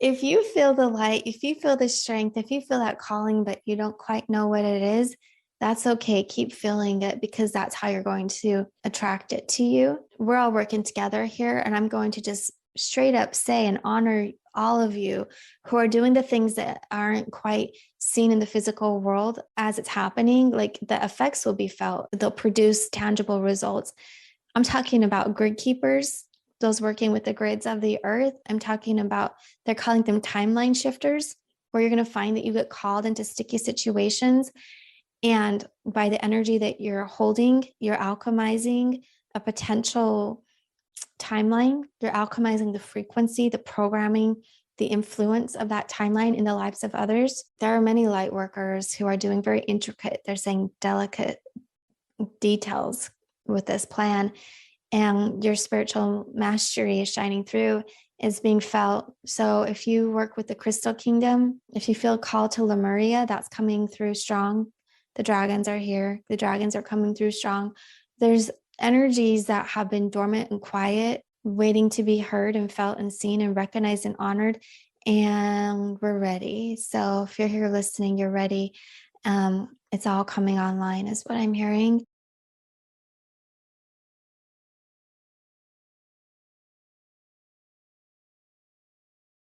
if you feel the light, if you feel the strength, if you feel that calling, but you don't quite know what it is, that's okay. Keep feeling it because that's how you're going to attract it to you. We're all working together here, and I'm going to just straight up say and honor all of you who are doing the things that aren't quite seen in the physical world as it's happening. Like the effects will be felt, they'll produce tangible results. I'm talking about grid keepers, those working with the grids of the earth. I'm talking about, they're calling them timeline shifters, where you're going to find that you get called into sticky situations. And by the energy that you're holding, you're alchemizing a potential timeline. You're alchemizing the frequency, the programming, the influence of that timeline in the lives of others. There are many light workers who are doing very intricate, they're saying delicate details with this plan, and your spiritual mastery is shining through, is being felt. So if you work with the crystal kingdom, if you feel called to Lemuria, that's coming through strong. The dragons are here. The dragons are coming through strong. There's energies that have been dormant and quiet, waiting to be heard and felt and seen and recognized and honored. And we're ready. So if you're here listening, you're ready. It's all coming online is what I'm hearing.